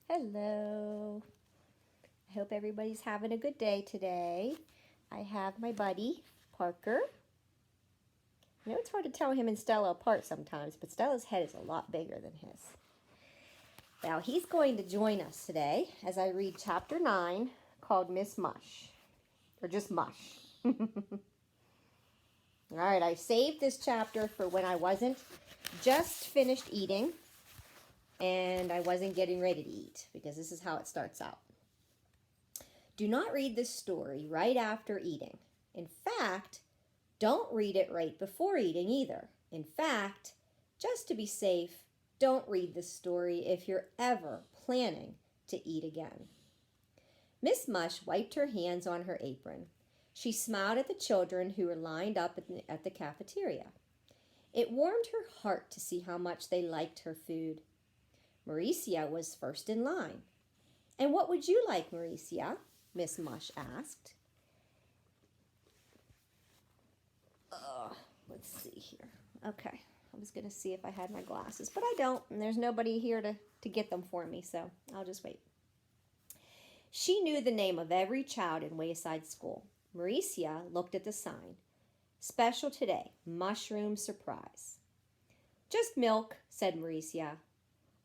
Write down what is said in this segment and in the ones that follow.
Hello. I hope everybody's having a good day today. I have my buddy, Parker. I know it's hard to tell him and Stella apart sometimes, but Stella's head is a lot bigger than his. Now, he's going to join us today as I read chapter 9 called Miss Mush, or just Mush. All right, I saved this chapter for when I wasn't just finished eating and I wasn't getting ready to eat, because this is how it starts out. Do not read this story right after eating. In fact, don't read it right before eating either. In fact, just to be safe, don't read this story if you're ever planning to eat again. Miss Mush wiped her hands on her apron. She smiled at the children who were lined up at the cafeteria. It warmed her heart to see how much they liked her food. Mauricia was first in line. "And what would you like, Mauricia?" Miss Mush asked. Let's see here. Okay, I was going to see if I had my glasses, but I don't, and there's nobody here to get them for me, so I'll just wait. She knew the name of every child in Wayside School. Mauricia looked at the sign. "Special today, mushroom surprise." "Just milk," said Mauricia.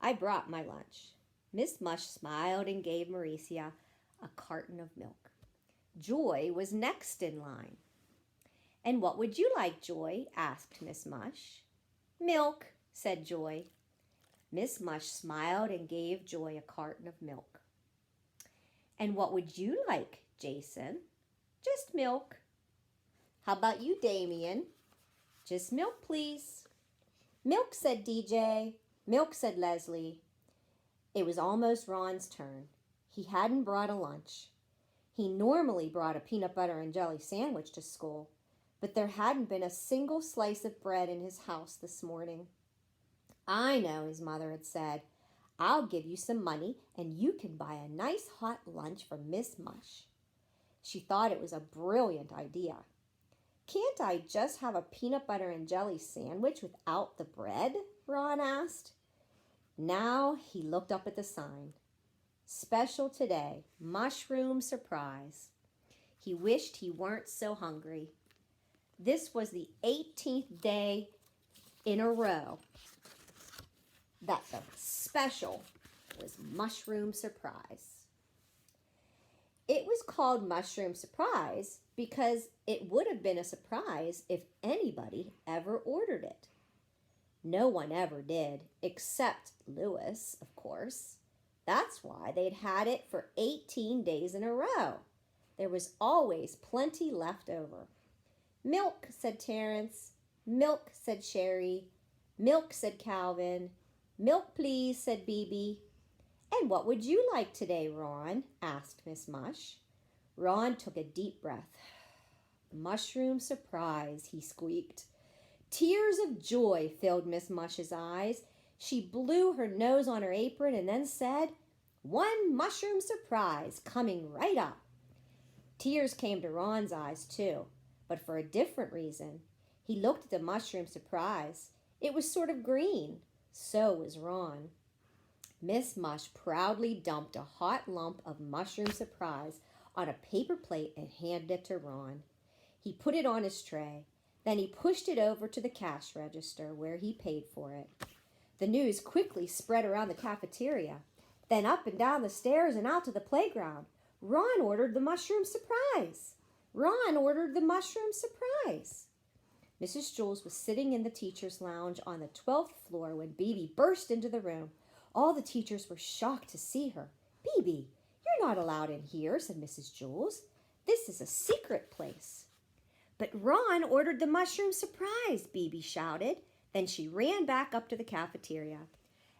"I brought my lunch." Miss Mush smiled and gave Mauricia a carton of milk. Joy was next in line. "And what would you like, Joy?" asked Miss Mush. "Milk," said Joy. Miss Mush smiled and gave Joy a carton of milk. "And what would you like, Jason?" "Just milk." "How about you, Damien?" "Just milk, please." "Milk," said DJ. "Milk," said Leslie. It was almost Ron's turn. He hadn't brought a lunch. He normally brought a peanut butter and jelly sandwich to school, but there hadn't been a single slice of bread in his house this morning. "I know," his mother had said. "I'll give you some money and you can buy a nice hot lunch for Miss Mush." She thought it was a brilliant idea. "Can't I just have a peanut butter and jelly sandwich without the bread?" Ron asked. Now he looked up at the sign. "Special today, mushroom surprise." He wished he weren't so hungry. This was the 18th day in a row that the special was mushroom surprise. It was called mushroom surprise because it would have been a surprise if anybody ever ordered it. No one ever did, except Louis, of course. That's why they'd had it for 18 days in a row. There was always plenty left over. "Milk," said Terrence. "Milk," said Sherry. "Milk," said Calvin. "Milk, please," said Bebe. "And what would you like today, Ron?" asked Miss Mush. Ron took a deep breath. "Mushroom surprise," he squeaked. Tears of joy filled Miss Mush's eyes. She blew her nose on her apron and then said, "One mushroom surprise coming right up." Tears came to Ron's eyes too, but for a different reason. He looked at the mushroom surprise. It was sort of green. So was Ron. Miss Mush proudly dumped a hot lump of mushroom surprise on a paper plate and handed it to Ron. He put it on his tray. Then he pushed it over to the cash register where he paid for it. The news quickly spread around the cafeteria, then up and down the stairs and out to the playground. Ron ordered the mushroom surprise. Ron ordered the mushroom surprise. Mrs. Jules was sitting in the teacher's lounge on the 12th floor when Bebe burst into the room. All the teachers were shocked to see her. "Bebe, you're not allowed in here," said Mrs. Jules. "This is a secret place." "But Ron ordered the mushroom surprise," Bebe shouted. Then she ran back up to the cafeteria.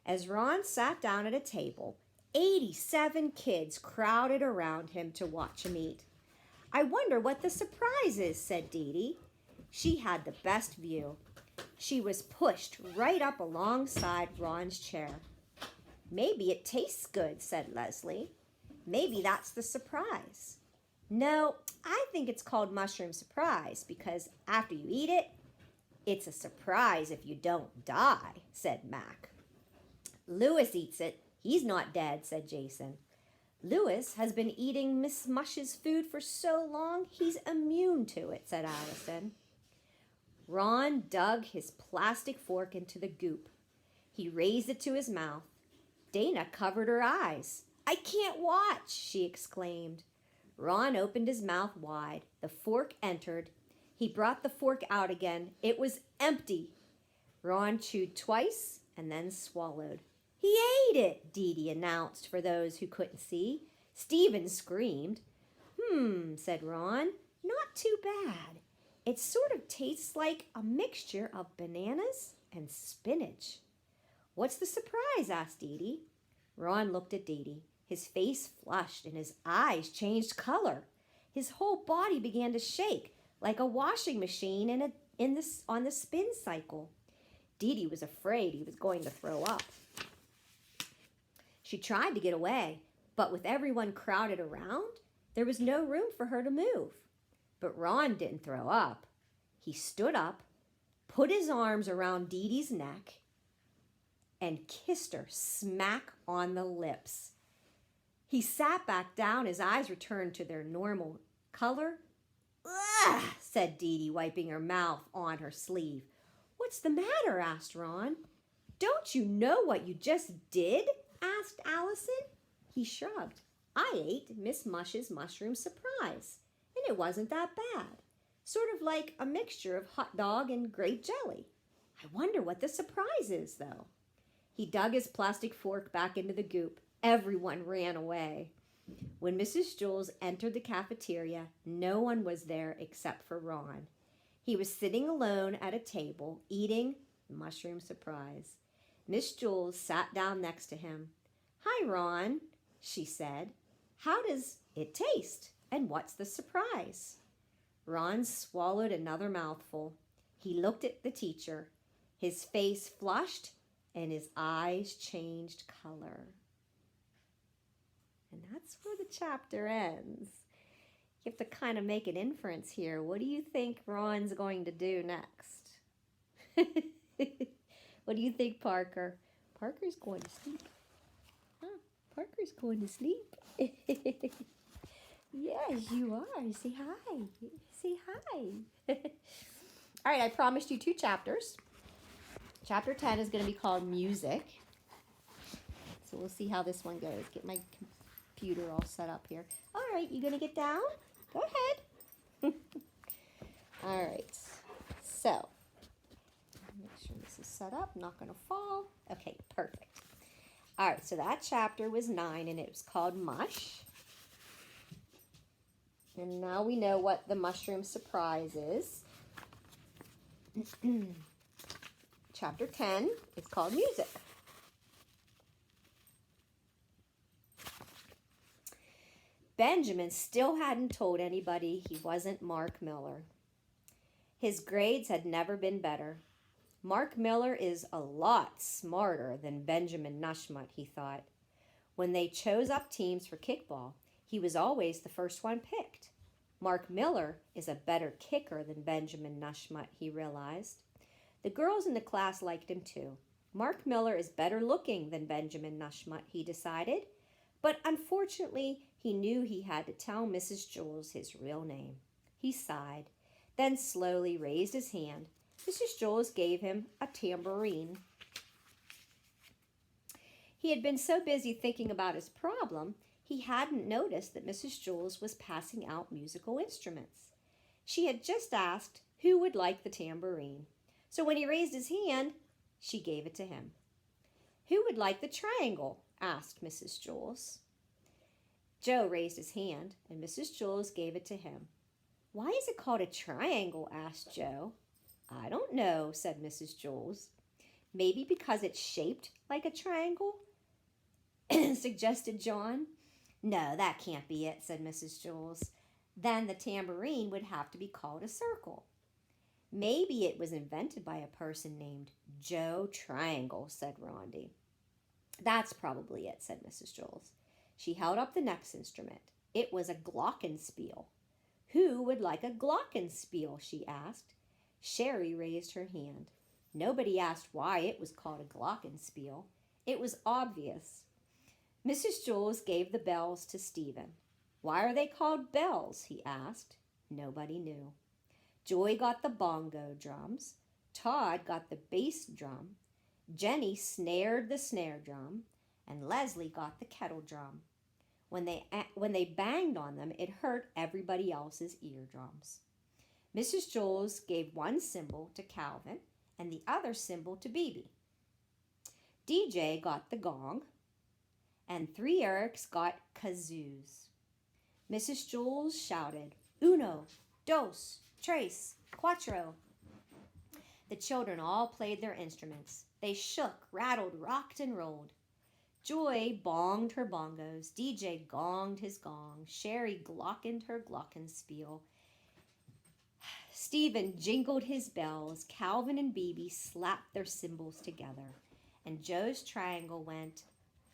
As Ron sat down at a table, 87 kids crowded around him to watch him eat. "I wonder what the surprise is," said Dee Dee. She had the best view. She was pushed right up alongside Ron's chair. "Maybe it tastes good," said Leslie. "Maybe that's the surprise." "No, I think it's called mushroom surprise because after you eat it, it's a surprise if you don't die," said Mac. "Louis eats it," He's not dead, said Jason. Louis has been eating Miss Mush's food for so long, he's immune to it, said Allison. Ron dug his plastic fork into the goop. He raised it to his mouth. Dana covered her eyes. I can't watch, she exclaimed. Ron opened his mouth wide. The fork entered. He brought the fork out again. It was empty. Ron chewed twice and then swallowed. He ate it, Dee Dee announced for those who couldn't see. Stephen screamed. Said Ron. Not too bad. It sort of tastes like a mixture of bananas and spinach. What's the surprise? Asked Dee Dee. Ron looked at Dee Dee. His face flushed and his eyes changed color. His whole body began to shake like a washing machine on the spin cycle. Dee Dee was afraid he was going to throw up. She tried to get away, but with everyone crowded around, there was no room for her to move. But Ron didn't throw up. He stood up, put his arms around Dee Dee's neck, and kissed her smack on the lips. He sat back down, his eyes returned to their normal color. Ugh, said Dee Dee, wiping her mouth on her sleeve. What's the matter? Asked Ron. Don't you know what you just did? Asked Allison. He shrugged. I ate Miss Mush's mushroom surprise, and it wasn't that bad. Sort of like a mixture of hot dog and grape jelly. I wonder what the surprise is, though. He dug his plastic fork back into the goop. Everyone ran away. When Mrs. Jules entered the cafeteria, no one was there except for Ron. He was sitting alone at a table, eating the mushroom surprise. Miss Jules sat down next to him. Hi, Ron, she said. How does it taste? And what's the surprise? Ron swallowed another mouthful. He looked at the teacher. His face flushed and his eyes changed color. And that's where the chapter ends. You have to kind of make an inference here. What do you think Ron's going to do next? What do you think, Parker? Parker's going to sleep. Huh? Parker's going to sleep. Yes, you are. Say hi. Say hi. All right, I promised you 2 chapters. Chapter 10 is going to be called Music. So we'll see how this one goes. Get my computer all set up here. All right, you going to get down? Go ahead. All right. So, make sure this is set up. Not going to fall. Okay, perfect. All right, so that chapter was 9, and it was called Mush. And now we know what the mushroom surprise is. Chapter 10 is called Music. Benjamin still hadn't told anybody he wasn't Mark Miller. His grades had never been better. Mark Miller is a lot smarter than Benjamin Nushmut, he thought. When they chose up teams for kickball, he was always the first one picked. Mark Miller is a better kicker than Benjamin Nushmut, he realized. The girls in the class liked him too. Mark Miller is better looking than Benjamin Nushmut, he decided. But unfortunately, he knew he had to tell Mrs. Jules his real name. He sighed, then slowly raised his hand. Mrs. Jules gave him a tambourine. He had been so busy thinking about his problem, he hadn't noticed that Mrs. Jules was passing out musical instruments. She had just asked who would like the tambourine. So when he raised his hand, she gave it to him. Who would like the triangle? Asked Mrs. Jules. Joe raised his hand, and Mrs. Jules gave it to him. Why is it called a triangle? Asked Joe. I don't know, said Mrs. Jules. Maybe because it's shaped like a triangle? Suggested John. No, that can't be it, said Mrs. Jules. Then the tambourine would have to be called a circle. Maybe it was invented by a person named Joe Triangle, said Rondi. That's probably it, said Mrs. Jules. She held up the next instrument. It was a glockenspiel. Who would like a glockenspiel? She asked. Sherry raised her hand. Nobody asked why it was called a glockenspiel. It was obvious. Mrs. Jules gave the bells to Stephen. Why are they called bells? He asked. Nobody knew. Joy got the bongo drums. Todd got the bass drum. Jenny snared the snare drum. And Leslie got the kettle drum. When they banged on them, it hurt everybody else's eardrums. Mrs. Jules gave one cymbal to Calvin and the other cymbal to Bebe. DJ got the gong, and 3 Erics got kazoos. Mrs. Jules shouted, Uno, dos, tres, cuatro. The children all played their instruments. They shook, rattled, rocked, and rolled. Joy bonged her bongos. DJ gonged his gong. Sherry glockened her glockenspiel. Stephen jingled his bells. Calvin and Bebe slapped their cymbals together. And Joe's triangle went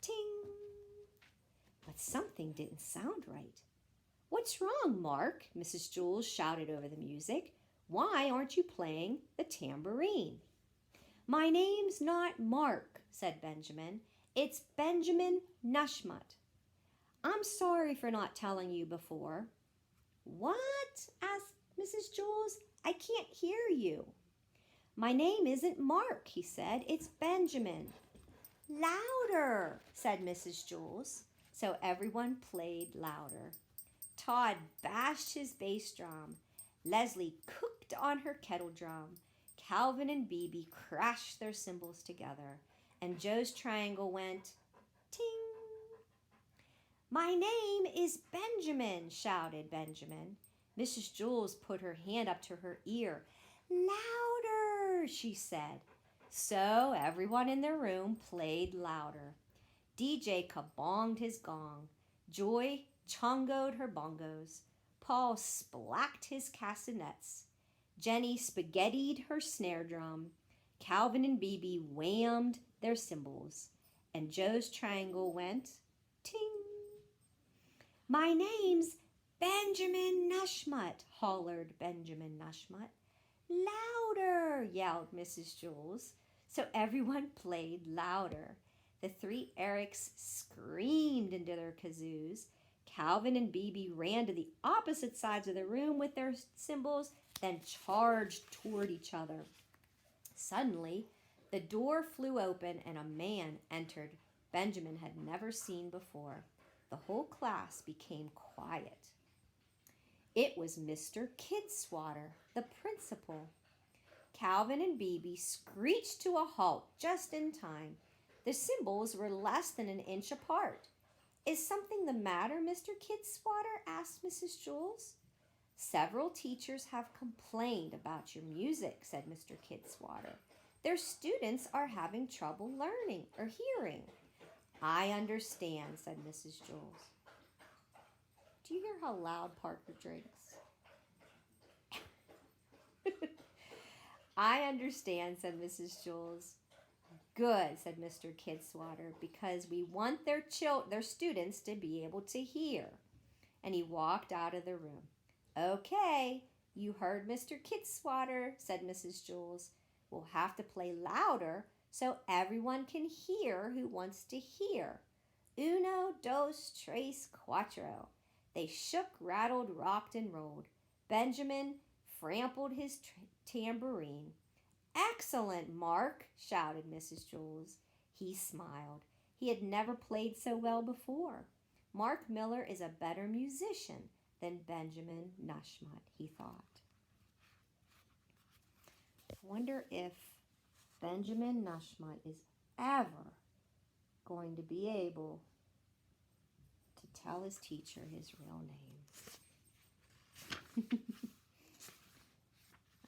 ting. But something didn't sound right. What's wrong, Mark? Mrs. Jules shouted over the music. Why aren't you playing the tambourine? My name's not Mark, said Benjamin. It's Benjamin Nushmut. I'm sorry for not telling you before. What? Asked Mrs. Jules. I can't hear you. My name isn't Mark, he said. It's Benjamin. Louder, said Mrs. Jules. So everyone played louder. Todd bashed his bass drum. Leslie cooked on her kettle drum. Calvin and Bebe crashed their cymbals together. And Joe's triangle went ting. My name is Benjamin, shouted Benjamin. Mrs. Jules put her hand up to her ear. Louder, she said. So everyone in their room played louder. DJ kabonged his gong. Joy chongoed her bongos. Paul splacked his castanets. Jenny spaghettied her snare drum. Calvin and Bebe whammed their cymbals. And Joe's triangle went ting. My name's Benjamin Nushmut, hollered Benjamin Nushmut. Louder, yelled Mrs. Jules. So everyone played louder. The 3 Erics screamed into their kazoos. Calvin and Bebe ran to the opposite sides of the room with their cymbals, then charged toward each other. Suddenly, the door flew open and a man entered Benjamin had never seen before. The whole class became quiet. It was Mr. Kidswatter, the principal. Calvin and Bebe screeched to a halt just in time. The cymbals were less than an inch apart. Is something the matter, Mr. Kidswatter? Asked Mrs. Jules. Several teachers have complained about your music, said Mr. Kidswatter. Their students are having trouble learning or hearing. I understand, said Mrs. Jules. Do you hear how loud Parker drinks? I understand, said Mrs. Jules. Good, said Mr. Kidswatter, because we want their students to be able to hear. And he walked out of the room. Okay, you heard Mr. Kidswatter, said Mrs. Jules. We'll have to play louder so everyone can hear who wants to hear. Uno, dos, tres, cuatro. They shook, rattled, rocked, and rolled. Benjamin frampled his tambourine. Excellent, Mark, shouted Mrs. Jules. He smiled. He had never played so well before. Mark Miller is a better musician than Benjamin Nushmut, he thought. I wonder if Benjamin Nushmut is ever going to be able to tell his teacher his real name.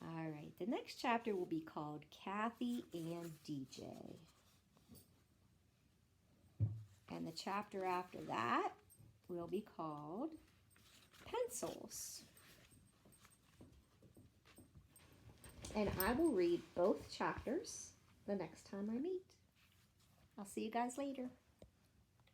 All right, the next chapter will be called Kathy and DJ. And the chapter after that will be called Pencils. And I will read both chapters the next time I meet. I'll see you guys later.